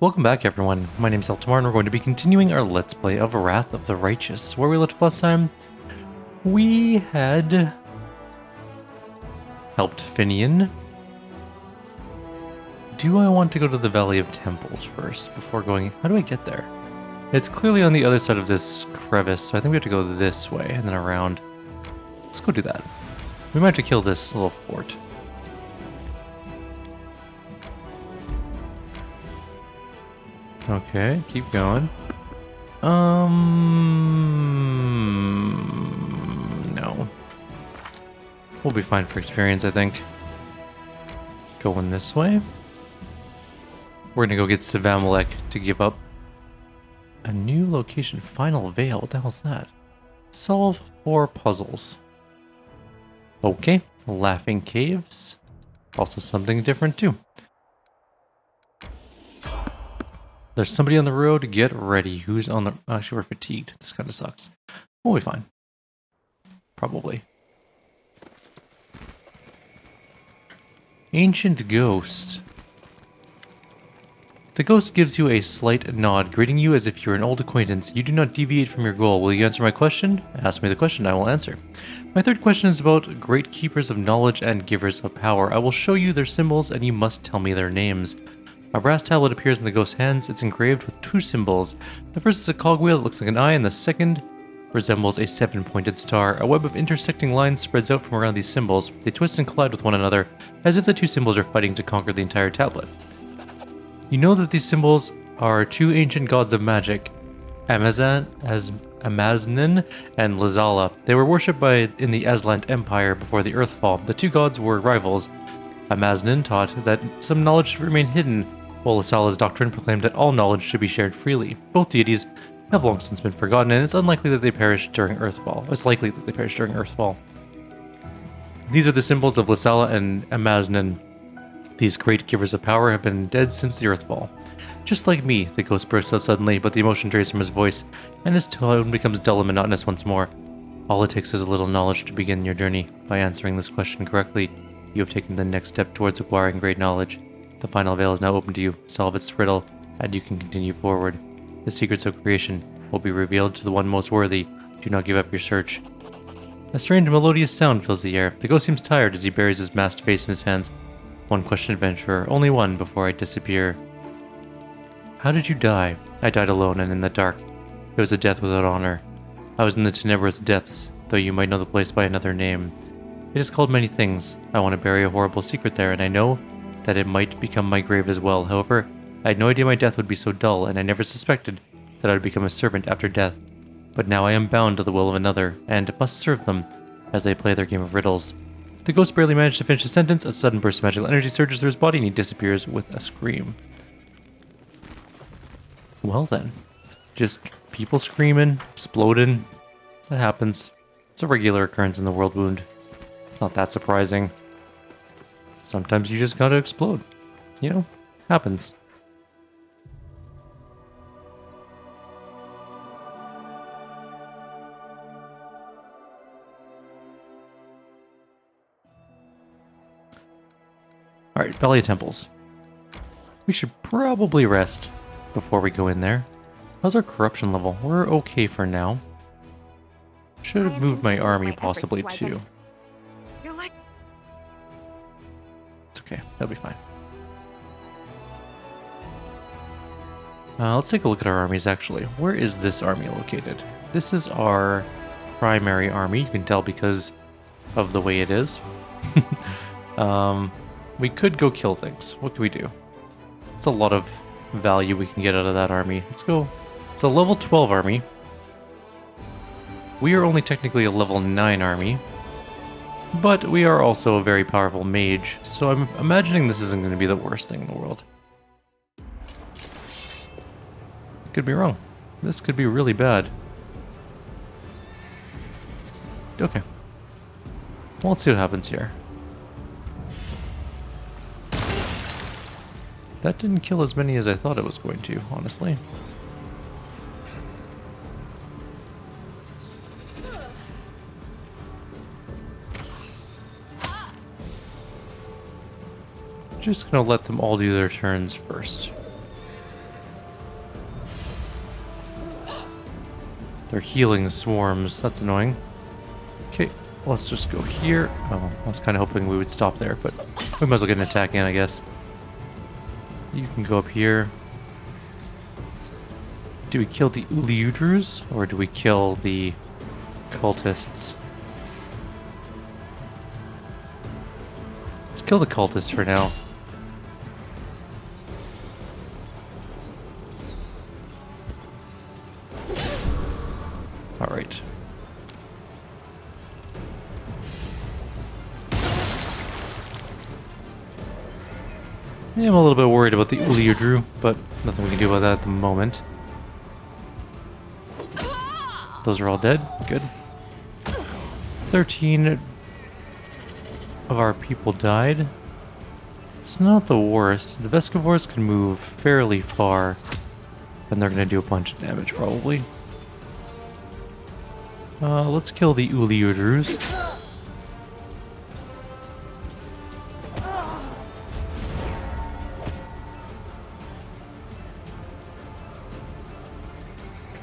Welcome back, everyone. My name's Eltimar, and we're going to be continuing our Let's Play of Wrath of the Righteous. Where we left last time, we had helped Finian. Do I want to go to the Valley of Temples first before going? How do I get there? It's clearly on the other side of this crevice, so I think we have to go this way and then around. Let's go do that. We might have to kill this little fort. Okay, keep going. No. We'll be fine for experience, I think. Going this way. We're gonna go get Xvim to give up. A new location, Final Veil. What the hell's that? Solve 4 puzzles. Okay, Laughing Caves. Also something different too. There's somebody on the road. Get ready. Who's on the... Actually, we're fatigued. This kind of sucks. We'll be fine. Probably. Ancient Ghost. The ghost gives you a slight nod, greeting you as if you're an old acquaintance. You do not deviate from your goal. Will you answer my question? Ask me the question, I will answer. My third question is about great keepers of knowledge and givers of power. I will show you their symbols, and you must tell me their names. A brass tablet appears in the ghost's hands. It's engraved with 2 symbols. The first is a cogwheel that looks like an eye, and the second resembles a 7-pointed star. A web of intersecting lines spreads out from around these symbols. They twist and collide with one another, as if the 2 symbols are fighting to conquer the entire tablet. You know that these symbols are 2 ancient gods of magic, Amaznan and Lazala. They were worshipped in the Aslant Empire before the Earthfall. The 2 gods were rivals. Amaznan taught that some knowledge should remain hidden, while Lazala's doctrine proclaimed that all knowledge should be shared freely. Both deities have long since been forgotten, and it's unlikely that they perished during Earthfall. It's likely that they perished during Earthfall. These are the symbols of Lazala and Amaznan. These great givers of power have been dead since the Earthfall. Just like me, the ghost bursts out suddenly, but the emotion drays from his voice, and his tone becomes dull and monotonous once more. All it takes is a little knowledge to begin your journey. By answering this question correctly, you have taken the next step towards acquiring great knowledge. The final veil is now open to you. Solve its riddle, and you can continue forward. The secrets of creation will be revealed to the one most worthy. Do not give up your search. A strange melodious sound fills the air. The ghost seems tired as he buries his masked face in his hands. One question, adventurer. Only one before I disappear. How did you die? I died alone and in the dark. It was a death without honor. I was in the tenebrous depths, though you might know the place by another name. It is called many things. I want to bury a horrible secret there, and I know that it might become my grave as well. However, I had no idea my death would be so dull, and I never suspected that I would become a servant after death. But now I am bound to the will of another, and must serve them as they play their game of riddles. The ghost barely managed to finish his sentence. A sudden burst of magical energy surges through his body, and he disappears with a scream. Well then, just people screaming, exploding. That happens. It's a regular occurrence in the world wound. It's not that surprising. Sometimes you just gotta explode. You know, happens. Alright, Valley of Temples. We should probably rest before we go in there. How's our corruption level? We're okay for now. Should have moved my army possibly too. Okay, that'll be fine. Let's take a look at our armies, actually. Where is this army located? This is our primary army. You can tell because of the way it is. We could go kill things. What can we do? It's a lot of value we can get out of that army. Let's go. It's a level 12 army. We are only technically a level 9 army. But we are also a very powerful mage, so I'm imagining this isn't going to be the worst thing in the world. Could be wrong. This could be really bad. Okay. Well, let's see what happens here. That didn't kill as many as I thought it was going to, honestly. Just gonna let them all do their turns first. They're healing swarms. That's annoying. Okay, let's just go here. Oh, I was kind of hoping we would stop there, but we might as well get an attack in, I guess. You can go up here. Do we kill the Uliudrus, or do we kill the cultists? Let's kill the cultists for now. Alright. Yeah, I'm a little bit worried about the Uliudru, but nothing we can do about that at the moment. Those are all dead. Good. 13 of our people died. It's not the worst. The Vescivores can move fairly far, and they're going to do a bunch of damage, probably. Let's kill the Uliudrus.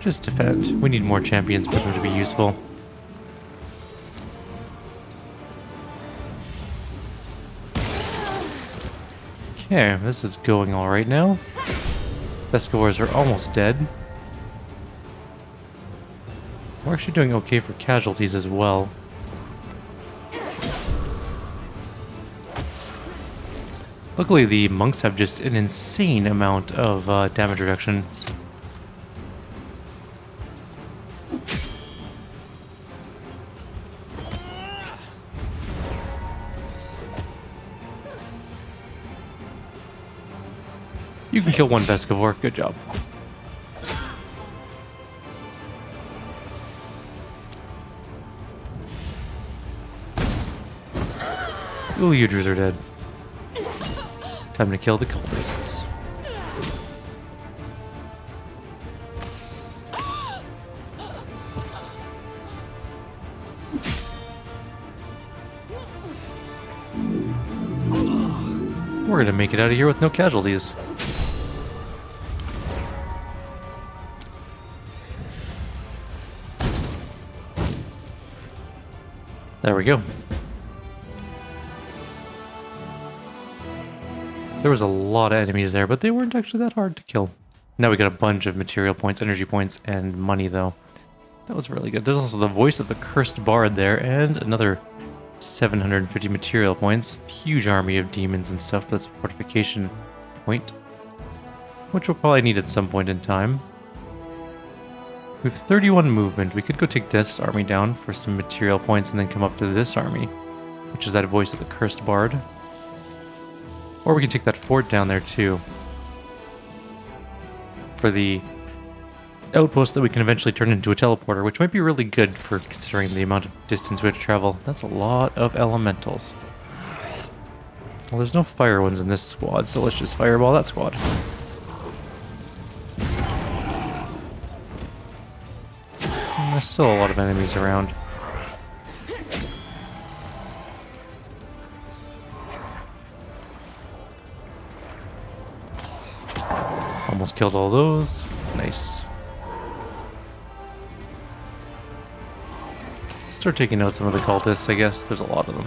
Just defend. We need more champions for them to be useful. Okay, this is going alright now. Vescivores are almost dead. We're actually doing okay for casualties as well. Luckily, the monks have just an insane amount of damage reduction. You can kill one Vescivore. Good job. Uliudrus are dead. Time to kill the cultists. We're gonna make it out of here with no casualties. There we go. There was a lot of enemies there, but they weren't actually that hard to kill. Now we got a bunch of material points, energy points, and money, though. That was really good. There's also the voice of the cursed bard there, and another 750 material points. Huge army of demons and stuff, but that's a fortification point, which we'll probably need at some point in time. We have 31 movement. We could go take this army down for some material points and then come up to this army, which is that voice of the cursed bard. Or we can take that fort down there too, for the outpost that we can eventually turn into a teleporter, which might be really good for considering the amount of distance we have to travel. That's a lot of elementals. Well, there's no fire ones in this squad, so let's just fireball that squad. And there's still a lot of enemies around. Almost killed all those. Nice. Start taking out some of the cultists, I guess. There's a lot of them.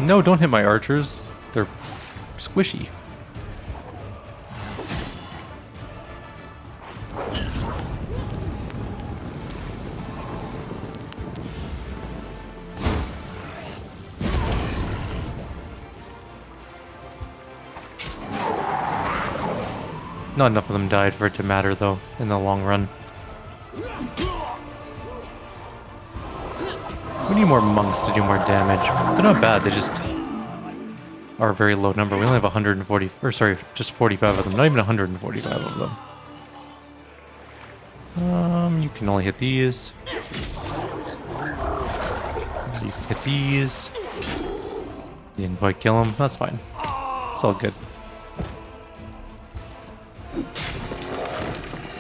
No, don't hit my archers. They're squishy. Not enough of them died for it to matter, though, in the long run. We need more monks to do more damage. They're not bad, they just are a very low number. We only have 140, or sorry, just 45 of them. Not even 145 of them. You can only hit these. You can hit these. You didn't quite kill them. That's fine. It's all good.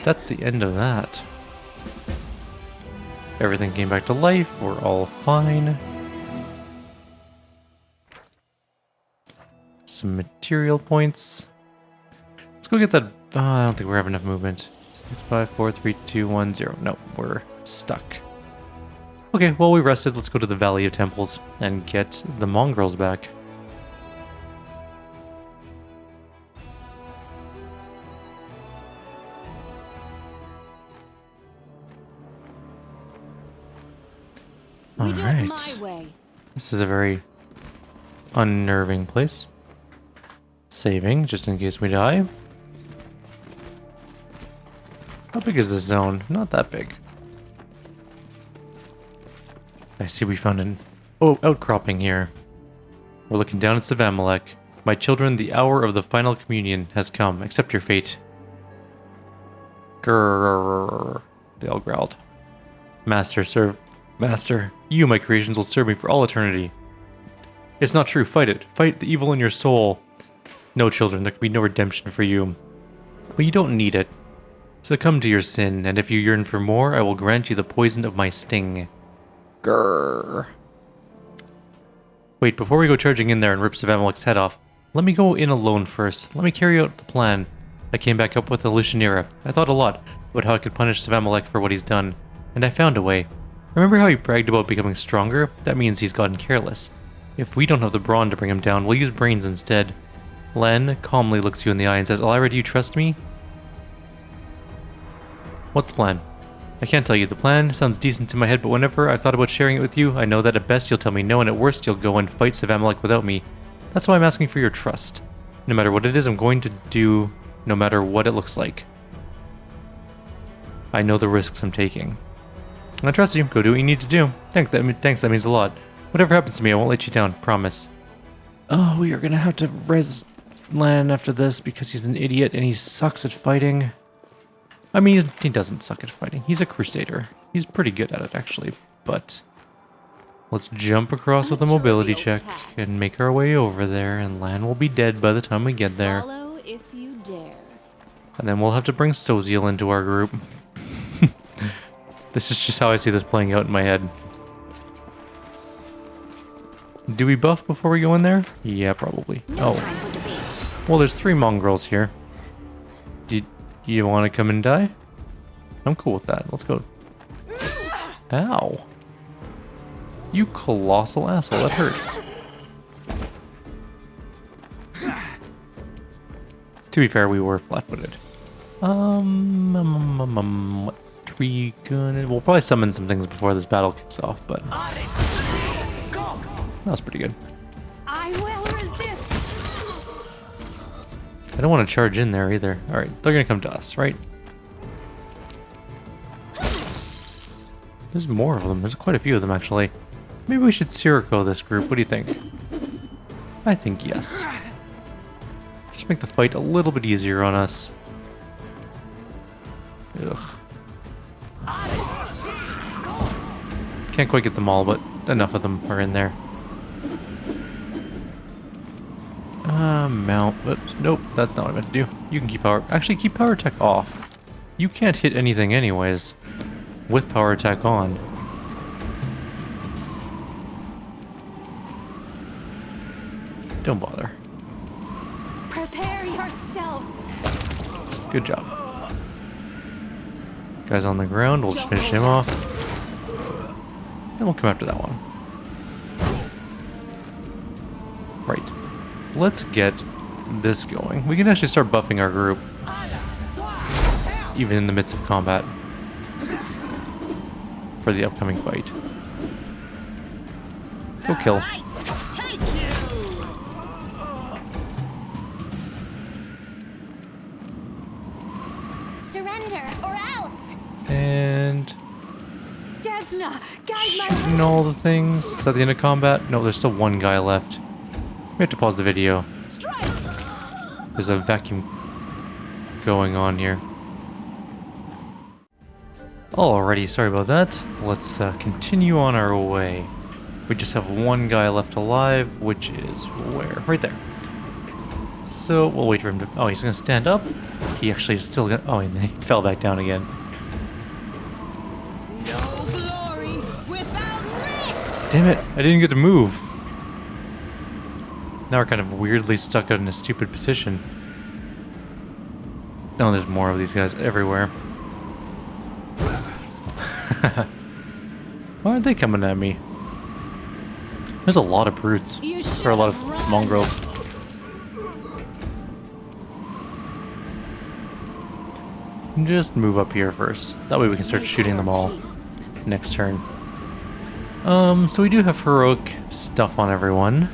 That's the end of that. Everything came back to life. We're all fine. some material points. Let's go get that. I don't think we have enough movement. 6, 5, 4, 3, 2, 1, 0. No, we're stuck. Okay, while we rested, let's go to the Valley of Temples and get the mongrels back. We do it my way. This is a very unnerving place. Saving, just in case we die. How big is this zone? Not that big. I see we found an outcropping here. We're looking down at Xvim. My children, the hour of the final communion has come. Accept your fate. Grrr, they all growled. Master, you, my creations, will serve me for all eternity. It's not true. Fight it. Fight the evil in your soul. No, children, there can be no redemption for you. But you don't need it. Succumb to your sin, and if you yearn for more, I will grant you the poison of my sting. Grrr. Wait, before we go charging in there and rip Xvim's head off, let me go in alone first. Let me carry out the plan. I came back up with the Lucianera. I thought a lot about how I could punish Xvim for what he's done, and I found a way. Remember how he bragged about becoming stronger? That means he's gotten careless. If we don't have the brawn to bring him down, we'll use brains instead. Len calmly looks you in the eye and says, Alira, do you trust me? What's the plan? I can't tell you. The plan sounds decent in my head, but whenever I've thought about sharing it with you, I know that at best you'll tell me no, and at worst you'll go and fight Xvim without me. That's why I'm asking for your trust. No matter what it is, I'm going to do, no matter what it looks like. I know the risks I'm taking. I trust you. Go do what you need to do. Thanks, that means a lot. Whatever happens to me, I won't let you down. Promise. Oh, we are gonna have to res Lan after this because he's an idiot and he sucks at fighting. I mean, he doesn't suck at fighting. He's a crusader. He's pretty good at it, actually. But let's jump across with a mobility check and make our way over there, and Lan will be dead by the time we get there. Follow if you dare. And then we'll have to bring Soziel into our group. This is just how I see this playing out in my head. Do we buff before we go in there? Yeah, probably. Oh. Well, there's 3 mongrels here. Do you want to come and die? I'm cool with that. Let's go. Ow. You colossal asshole. That hurt. To be fair, we were flat-footed. What are we gonna... We'll probably summon some things before this battle kicks off, but... That was pretty good. I will resist. I don't want to charge in there either. Alright, they're gonna come to us, right? There's more of them. There's quite a few of them, actually. Maybe we should Sirocco this group. What do you think? I think yes. Just make the fight a little bit easier on us. Ugh. Can't quite get them all, but enough of them are in there. Mount. Oops, nope, that's not what I meant to do. You can keep power... Actually, keep power attack off. You can't hit anything anyways with power attack on. Don't bother. Prepare yourself. Good job. Guy's on the ground, we'll just finish him off. Then we'll come after that one. Right. Let's get this going. We can actually start buffing our group. Even in the midst of combat. For the upcoming fight. Go kill. Surrender or else. And... Desna, guide my shooting all the things. Is that the end of combat? No, there's still one guy left. We have to pause the video. There's a vacuum going on here. Alrighty, sorry about that. Let's continue on our way. We just have one guy left alive, which is where? Right there. So we'll wait for him to... Oh, he's gonna stand up. He actually is still gonna... Oh, and then he fell back down again. No glory without risk. Damn it, I didn't get to move. Now we're kind of weirdly stuck in a stupid position. Oh, there's more of these guys everywhere. Why aren't they coming at me? There's a lot of brutes. Or a lot of mongrels. Just move up here first. That way we can start shooting them all next turn. So we do have heroic stuff on everyone.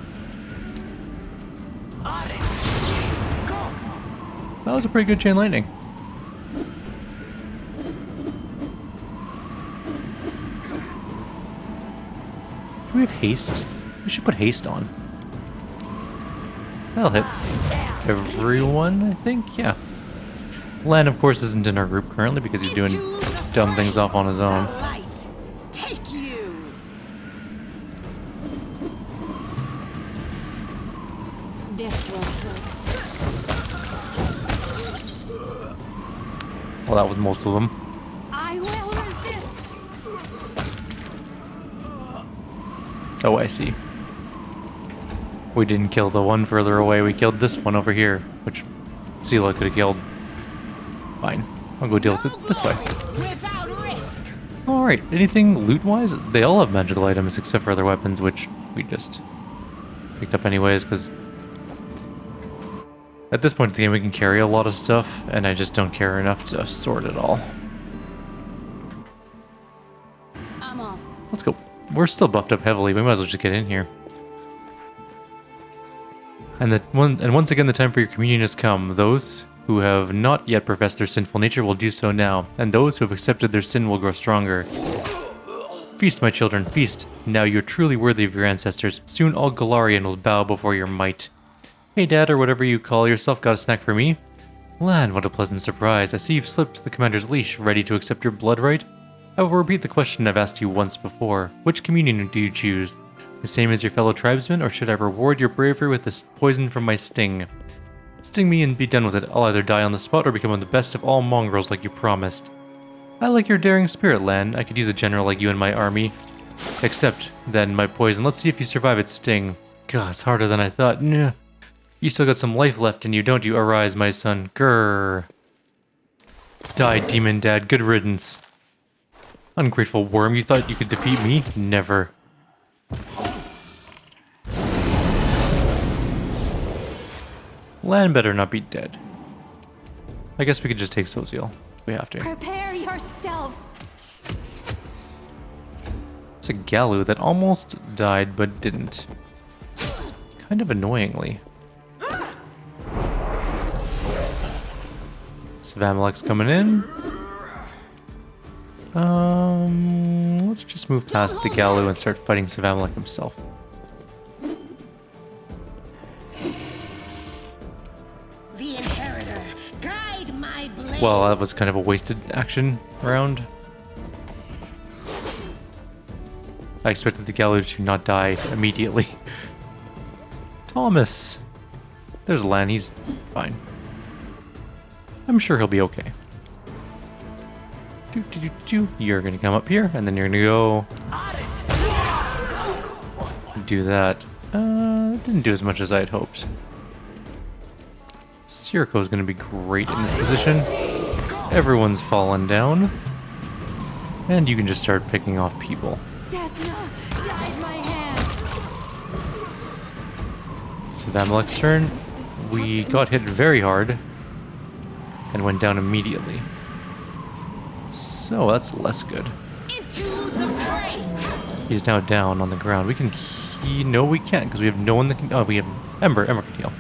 That was a pretty good chain lightning. Do we have haste? We should put haste on. That'll hit everyone, I think. Yeah. Lan, of course, isn't in our group currently because he's doing dumb things off on his own. Well, that was most of them. I will resist. Oh, I see. We didn't kill the one further away. We killed this one over here, which Sela could have killed. Fine. I'll go deal with it this way. Alright, anything loot-wise? They all have magical items except for other weapons, which we just picked up anyways, because at this point in the game we can carry a lot of stuff, and I just don't care enough to sort it all. I'm off. Let's go. We're still buffed up heavily. We might as well just get in here. And once again, the time for your communion has come. Those who have not yet professed their sinful nature will do so now, and those who have accepted their sin will grow stronger. Feast, my children, feast. Now you're truly worthy of your ancestors. Soon all Galarian will bow before your might. Hey, Dad, or whatever you call yourself, got a snack for me? Lan, what a pleasant surprise. I see you've slipped the commander's leash, ready to accept your blood right? I will repeat the question I've asked you once before. Which communion do you choose? The same as your fellow tribesmen, or should I reward your bravery with the poison from my sting? Sting me and be done with it. I'll either die on the spot or become the best of all mongrels like you promised. I like your daring spirit, Lan. I could use a general like you in my army. Except, then, my poison. Let's see if you survive its sting. God, it's harder than I thought. Nah. You still got some life left in you, don't you? Arise, my son. Grrr. Die, demon dad. Good riddance. Ungrateful worm, you thought you could defeat me? Never. Lan better not be dead. I guess we could just take Soziel. We have to. Prepare yourself. It's a Galu that almost died but didn't. Kind of annoyingly. Svamalek's coming in. Let's just move past the Galu and start fighting Svamalek himself. The inheritor, guide my blade. Well, that was kind of a wasted action round. I expected the Galu to not die immediately. Thomas! There's Lan, he's fine. I'm sure he'll be okay. You're gonna come up here, and then you're gonna go do that. Didn't do as much as I had hoped. Siriko's gonna be great in this position. Everyone's fallen down. And you can just start picking off people. Desna, guide my hand. Svamalek's turn. We got hit very hard and went down immediately. So that's less good. Into the fray. He's now down on the ground. We can no, we can't because we have no one that can. Oh, we have Ember. Ember can heal.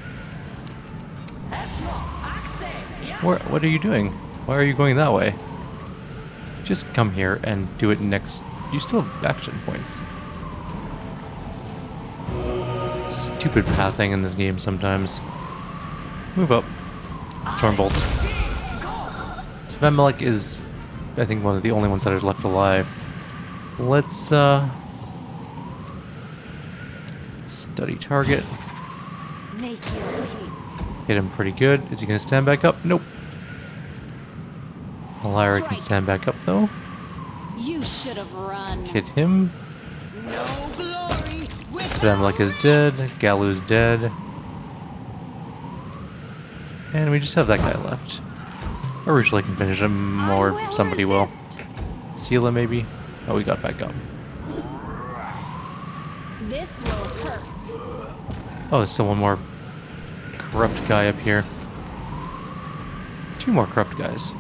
What are you doing? Why are you going that way? Just come here and do it next. You still have action points. Stupid pathing in this game sometimes. Move up. Stormbolt. Svamalek is, I think, one of the only ones that are left alive. Let's study target. Make your peace. Hit him pretty good. Is he gonna stand back up? Nope. Lyra can stand back up though. You should have run. Hit him. No glory. Svamalek is dead. Galu's dead. And we just have that guy left. Originally can finish him, or somebody will. Sela maybe? Oh, we got back up. This will hurt. Oh, there's still one more corrupt guy up here. Two more corrupt guys.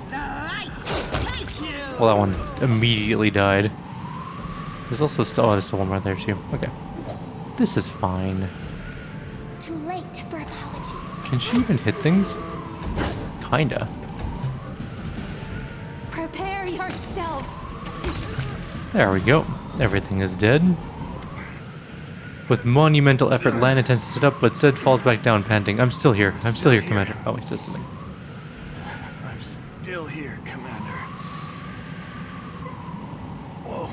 The light. Thank you. Well, that one immediately died. There's also still, oh, there's still one right there too. Okay. This is fine. Too late for apologies. Can she even hit things? Kinda. Prepare yourself. There we go. Everything is dead. With monumental effort, Lan attempts to sit up, but Sid falls back down, panting. I'm still here. I'm still here, Commander. Oh, he says something. I'm still here, Commander. Whoa.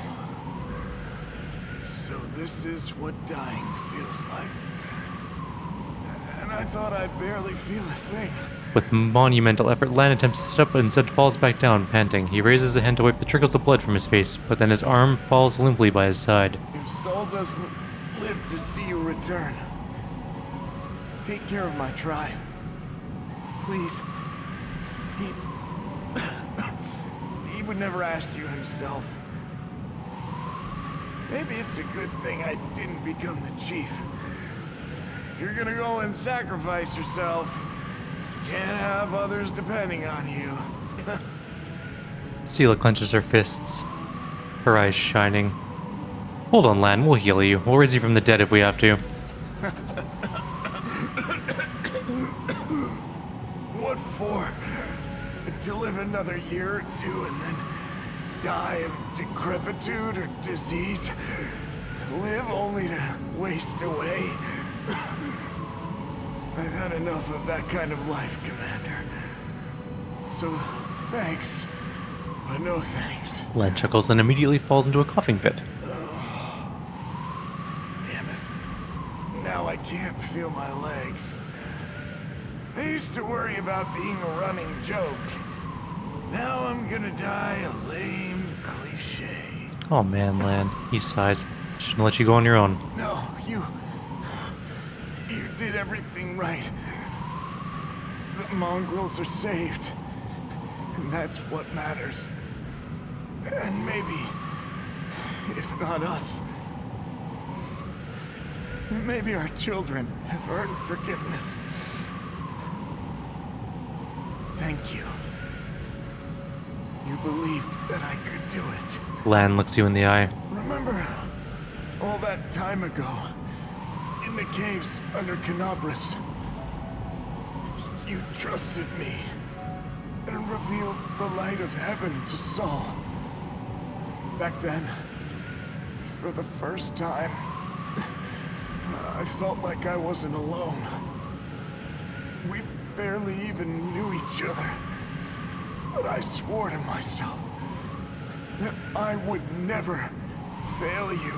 So this is what dying feels like. And I thought I'd barely feel a thing. With monumental effort, Lan attempts to sit up, but instead falls back down, panting. He raises a hand to wipe the trickles of blood from his face, but then his arm falls limply by his side. If Sol doesn't live to see you return, take care of my tribe. Please. He would never ask you himself. Maybe it's a good thing I didn't become the chief. If you're gonna go and sacrifice yourself, you can't have others depending on you. Sela clenches her fists, her eyes shining. Hold on, Lan, we'll heal you. We'll raise you from the dead if we have to. What for? To live another year or two and then die of decrepitude or disease? Live only to waste away? I've had enough of that kind of life, Commander. So, thanks. But no thanks. Lan chuckles, then immediately falls into a coughing fit. Damn it. Now I can't feel my legs. I used to worry about being a running joke. Now I'm gonna die a lame cliche. Oh man, Lan. He sighs. Shouldn't let you go on your own. No, you did everything right. The mongrels are saved. And that's what matters. And maybe, if not us, maybe our children have earned forgiveness. Thank you. You believed that I could do it. Lan looks you in the eye. Remember all that time ago, in the caves under Canabras? You trusted me and revealed the light of heaven to Sol. Back then, for the first time, I felt like I wasn't alone. We barely even knew each other. But I swore to myself that I would never fail you.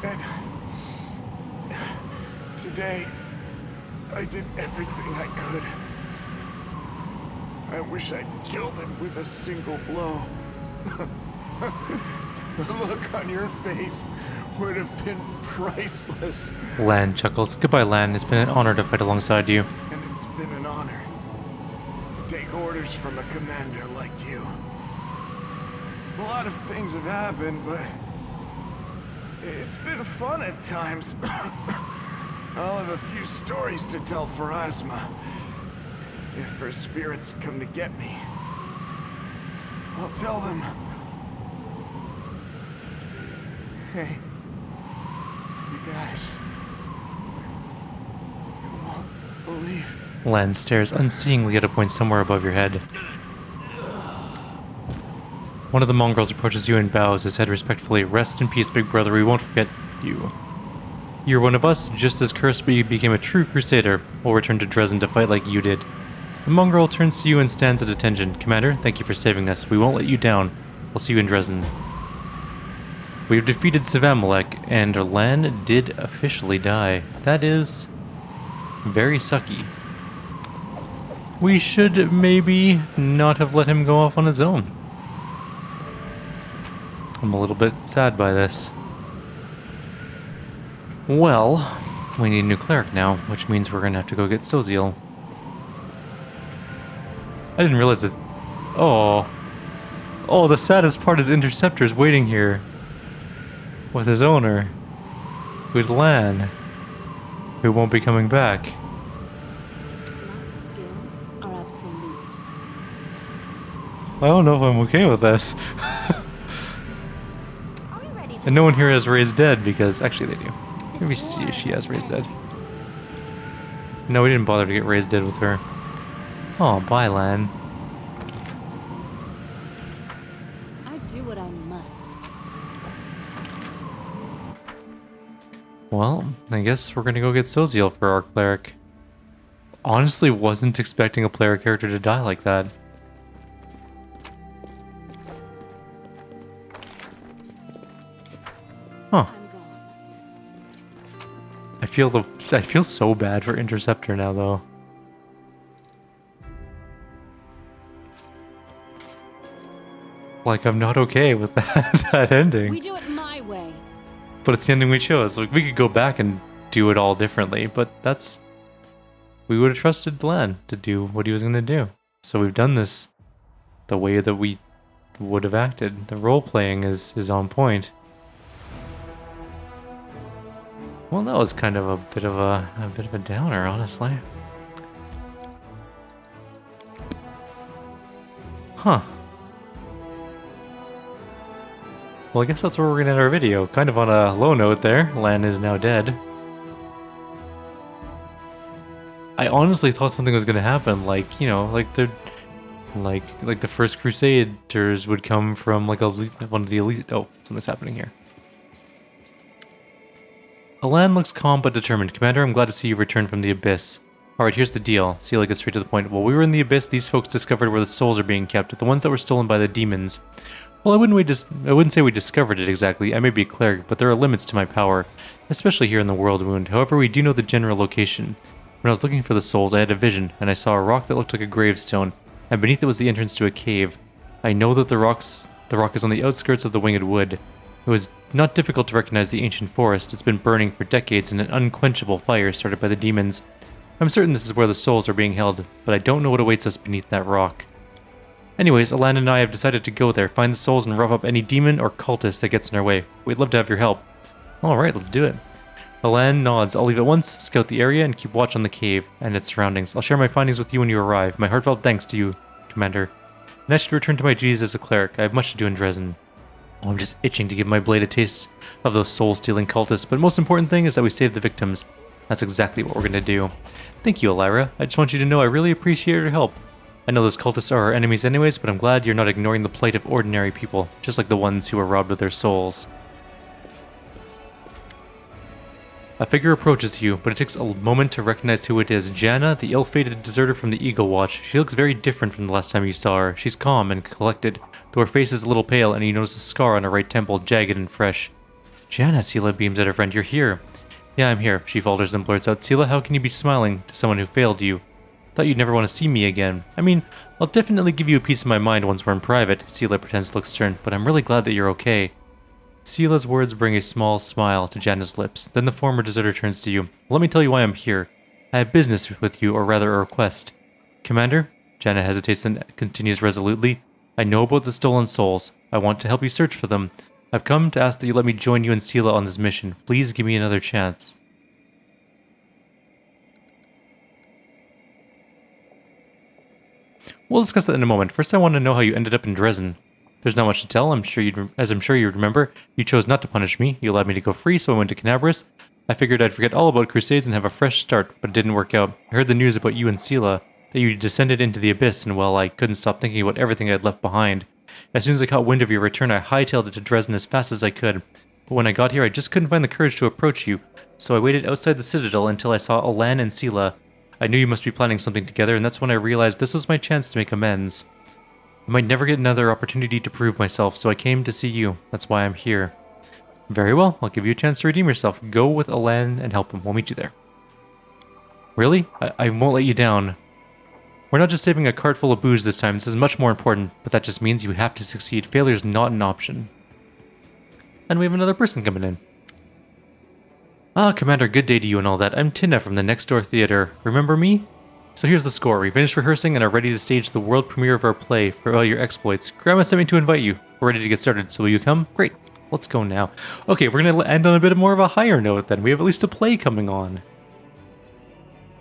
And today, I did everything I could. I wish I'd killed him with a single blow. The look on your face would have been priceless. Lan chuckles. Goodbye, Lan. It's been an honor to fight alongside you. And it's been an honor to take orders from a commander like you. A lot of things have happened, but it's been fun at times. I'll have a few stories to tell Pharasma if her spirits come to get me. I'll tell them. Hey, you guys, you won't believe. Lan stares unseeingly at a point somewhere above your head. One of the mongrels approaches you and bows his head respectfully. Rest in peace, big brother. We won't forget you. You're one of us, just as Cursby became a true crusader. We'll return to Dresden to fight like you did. The mongrel turns to you and stands at attention. Commander, thank you for saving us. We won't let you down. We'll see you in Dresden. We have defeated Xvim, and Lan did officially die. That is very sucky. We should maybe not have let him go off on his own. I'm a little bit sad by this. Well, we need a new cleric now, which means we're gonna have to go get Soziel. I didn't realize that. Oh. Oh, the saddest part is Interceptor's waiting here. With his owner. Who's Lan. Who won't be coming back. My skills are absolute. I don't know if I'm okay with this. Are we ready to And no one here fight? has raised dead because... Actually, they do. This Let me see war if she has must raised end. dead. No, we didn't bother to get raised dead with her. Oh, bye, Lan. I do what I must. Well, I guess we're gonna go get Soziel for our cleric. Honestly, wasn't expecting a player character to die like that. Huh. I'm gone. I feel so bad for Interceptor now, though. Like, I'm not okay with that ending. We do it my way. But it's the ending we chose. Like, we could go back and do it all differently, but that's... We would have trusted Glenn to do what he was going to do. So we've done this the way that we would have acted. The role-playing is on point. Well, that was kind of a bit of a downer, honestly. Huh. Well, I guess that's where we're gonna end our video. Kind of on a low note there. Lan is now dead. I honestly thought something was gonna happen, like, you know, like the first Crusaders would come from like one of the elite. Oh, something's happening here. Alan looks calm but determined. Commander, I'm glad to see you returned from the Abyss. Alright, here's the deal. Seela gets straight to the point. While we were in the Abyss, these folks discovered where the souls are being kept, the ones that were stolen by the demons. Well, I wouldn't say we discovered it exactly. I may be a cleric, but there are limits to my power, especially here in the World Wound. However, we do know the general location. When I was looking for the souls, I had a vision, and I saw a rock that looked like a gravestone, and beneath it was the entrance to a cave. I know that the rock is on the outskirts of the Winged Wood. It was not difficult to recognize the ancient forest. It's been burning for decades in an unquenchable fire started by the demons. I'm certain this is where the souls are being held, but I don't know what awaits us beneath that rock. Anyways, Alan and I have decided to go there, find the souls, and rough up any demon or cultist that gets in our way. We'd love to have your help. Alright, let's do it. Alan nods. I'll leave at once, scout the area, and keep watch on the cave and its surroundings. I'll share my findings with you when you arrive. My heartfelt thanks to you, Commander. And I should return to my duties as a cleric. I have much to do in Dresden. Oh, I'm just itching to give my blade a taste of those soul-stealing cultists, but most important thing is that we save the victims. That's exactly what we're going to do. Thank you, Elira. I just want you to know I really appreciate your help. I know those cultists are our enemies anyways, but I'm glad you're not ignoring the plight of ordinary people, just like the ones who were robbed of their souls. A figure approaches you, but it takes a moment to recognize who it is. Janna, the ill-fated deserter from the Eagle Watch. She looks very different from the last time you saw her. She's calm and collected, though her face is a little pale, and you notice a scar on her right temple, jagged and fresh. Janna, Seela beams at her friend. You're here. Yeah, I'm here, she falters and blurts out. Seela, how can you be smiling to someone who failed you? Thought you'd never want to see me again. I mean, I'll definitely give you a piece of my mind once we're in private. Seela pretends to look stern, but I'm really glad that you're okay. Seela's words bring a small smile to Janna's lips. Then the former deserter turns to you. Let me tell you why I'm here. I have business with you, or rather a request. Commander? Janna hesitates and continues resolutely. I know about the stolen souls. I want to help you search for them. I've come to ask that you let me join you and Seela on this mission. Please give me another chance. We'll discuss that in a moment. First, I want to know how you ended up in Dresden. There's not much to tell. I'm sure you'd remember. You chose not to punish me. You allowed me to go free, so I went to Canabris. I figured I'd forget all about Crusades and have a fresh start, but it didn't work out. I heard the news about you and Seela, that you descended into the abyss, and well, I couldn't stop thinking about everything I'd left behind. As soon as I caught wind of your return, I hightailed it to Dresden as fast as I could. But when I got here, I just couldn't find the courage to approach you, so I waited outside the Citadel until I saw Alan and Seela. I knew you must be planning something together, and that's when I realized this was my chance to make amends. I might never get another opportunity to prove myself, so I came to see you. That's why I'm here. Very well, I'll give you a chance to redeem yourself. Go with Alan and help him. We'll meet you there. Really? I won't let you down. We're not just saving a cart full of booze this time. This is much more important, but that just means you have to succeed. Failure's not an option. And we have another person coming in. Ah, Commander, good day to you and all that. I'm Tina from the Next Door Theater. Remember me? So here's the score. We finished rehearsing and are ready to stage the world premiere of our play for all your exploits. Grandma sent me to invite you. We're ready to get started, so will you come? Great. Let's go now. Okay, we're going to end on a bit more of a higher note then. We have at least a play coming on.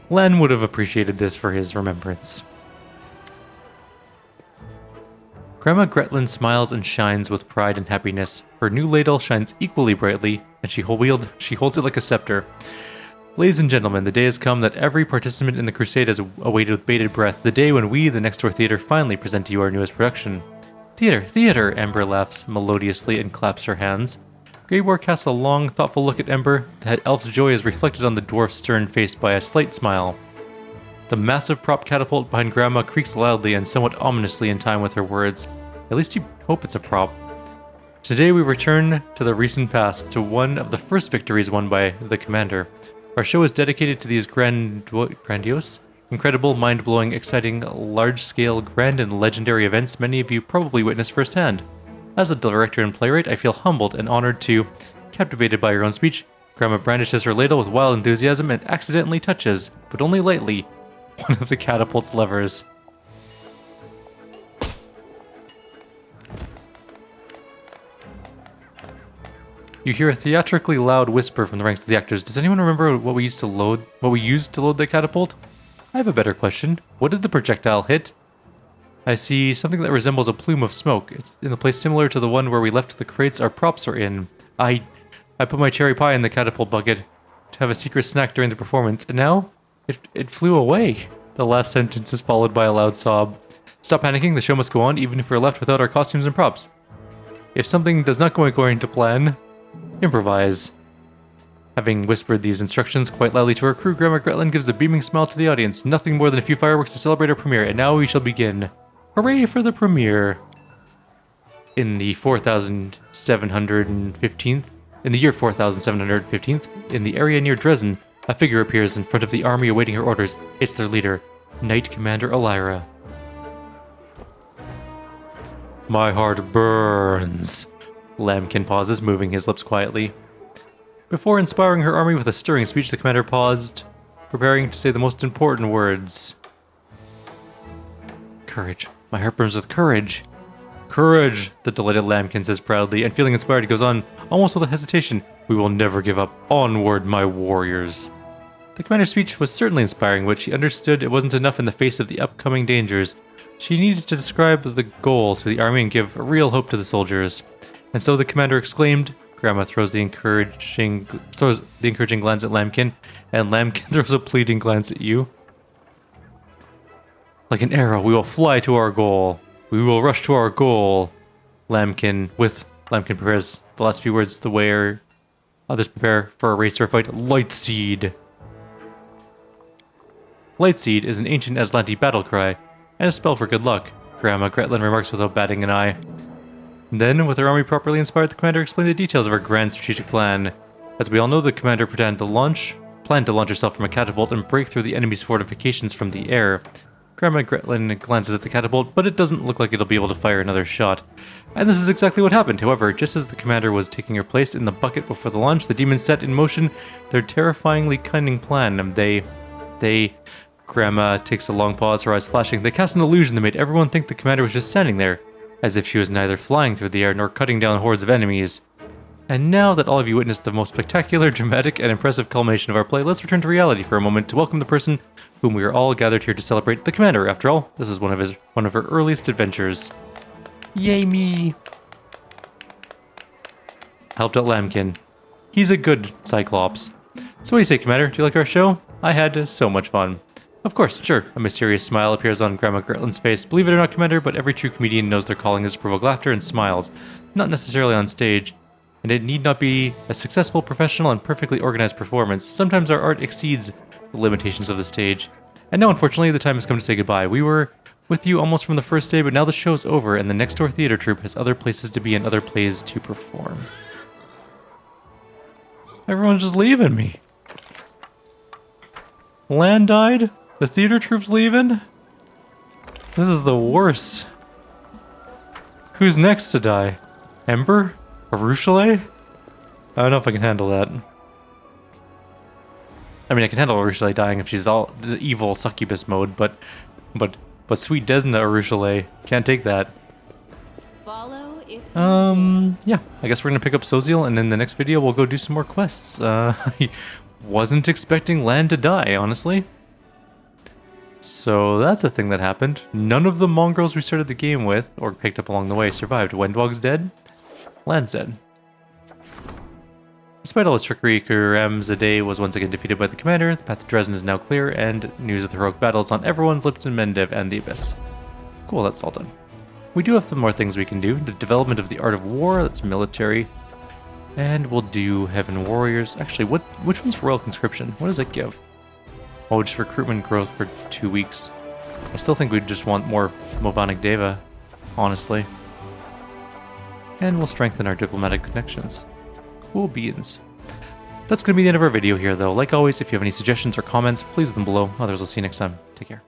Len would have appreciated this for his remembrance. Grandma Gretlin smiles and shines with pride and happiness. Her new ladle shines equally brightly, and she holds it like a scepter. Ladies and gentlemen, the day has come that every participant in the crusade has awaited with bated breath. The day when we, the Next Door Theater, finally present to you our newest production. Theater, theater! Ember laughs melodiously and claps her hands. Greywar casts a long, thoughtful look at Ember. That elf's joy is reflected on the dwarf's stern face by a slight smile. The massive prop catapult behind Grandma creaks loudly and somewhat ominously in time with her words. At least you hope it's a prop. Today we return to the recent past, to one of the first victories won by the Commander. Our show is dedicated to these grandiose, incredible, mind-blowing, exciting, large-scale, grand and legendary events many of you probably witnessed firsthand. As a director and playwright, I feel humbled and honored to, captivated by your own speech. Grandma brandishes her ladle with wild enthusiasm and accidentally touches, but only lightly, one of the catapult's levers. You hear a theatrically loud whisper from the ranks of the actors. Does anyone remember what we used to load the catapult? I have a better question. What did the projectile hit? I see something that resembles a plume of smoke. It's in a place similar to the one where we left the crates our props are in. I put my cherry pie in the catapult bucket to have a secret snack during the performance, and now it flew away. The last sentence is followed by a loud sob. Stop panicking, the show must go on, even if we're left without our costumes and props. If something does not go according to plan, improvise. Having whispered these instructions quite loudly to her crew, Grandma Gretlin gives a beaming smile to the audience. Nothing more than a few fireworks to celebrate our premiere, and now we shall begin. Hooray for the premiere! In the 4715th, in the year 4715th, in the area near Dresden, a figure appears in front of the army awaiting her orders. It's their leader, Knight Commander Elira. My heart burns. Lambkin pauses, moving his lips quietly. Before inspiring her army with a stirring speech, the commander paused, preparing to say the most important words. Courage. My heart burns with courage. Courage, the delighted Lambkin says proudly, and feeling inspired, he goes on, almost without hesitation. We will never give up. Onward, my warriors. The commander's speech was certainly inspiring, but she understood it wasn't enough in the face of the upcoming dangers. She needed to describe the goal to the army and give real hope to the soldiers. And so the commander exclaimed. Grandma throws the encouraging glance at Lambkin, and Lambkin throws a pleading glance at you. Like an arrow, we will fly to our goal. We will rush to our goal. Lambkin prepares the last few words the way others prepare for a race or a fight. Lightseed. Lightseed is an ancient Aslanti battle cry, and a spell for good luck, Grandma Gretlin remarks without batting an eye. Then, with her army properly inspired, the commander explained the details of her grand strategic plan. As we all know, the commander planned to launch herself from a catapult and break through the enemy's fortifications from the air. Grandma Gretlin glances at the catapult, but it doesn't look like it'll be able to fire another shot. And this is exactly what happened. However, just as the commander was taking her place in the bucket before the launch, the demons set in motion their terrifyingly cunning plan. Grandma takes a long pause, her eyes flashing. They cast an illusion that made everyone think the commander was just standing there, as if she was neither flying through the air nor cutting down hordes of enemies. And now that all of you witnessed the most spectacular, dramatic, and impressive culmination of our play, let's return to reality for a moment to welcome the person whom we are all gathered here to celebrate, the commander. After all, this is one of her earliest adventures. Yay me! Helped out Lambkin. He's a good Cyclops. So what do you say, Commander? Do you like our show? I had so much fun. Of course, sure. A mysterious smile appears on Grandma Gretlin's face. Believe it or not, Commander, but every true comedian knows their calling is to provoke laughter and smiles. Not necessarily on stage. And it need not be a successful, professional, and perfectly organized performance. Sometimes our art exceeds the limitations of the stage. And now, unfortunately, the time has come to say goodbye. We were with you almost from the first day, but now the show's over, and the Next Door Theater troupe has other places to be and other plays to perform. Everyone's just leaving me. Lan died? The theater troupe's leaving? This is the worst. Who's next to die? Ember? Or Ruchelet? I don't know if I can handle that. I mean, I can handle Urushalei dying if she's all the evil succubus mode, but sweet Desna Urushalei can't take that. Follow if you Yeah, I guess we're gonna pick up Soziel, and in the next video we'll go do some more quests. I wasn't expecting Lan to die, honestly. So that's a thing that happened. None of the mongrels we started the game with, or picked up along the way, survived. Wendwog's dead, Lan's dead. Despite all his trickery, Kyrieru Zadeh was once again defeated by the commander, the path to Dresden is now clear, and news of the heroic battles on everyone's lips in Mendev and the Abyss. Cool, that's all done. We do have some more things we can do. The development of the art of war, that's military. And we'll do Heaven Warriors. Actually, which one's Royal Conscription? What does it give? Oh, just recruitment growth for 2 weeks. I still think we just want more Movanic Deva, honestly. And we'll strengthen our diplomatic connections. Cool beans. That's going to be the end of our video here, though. Like always, if you have any suggestions or comments, please leave them below. Others will see you next time. Take care.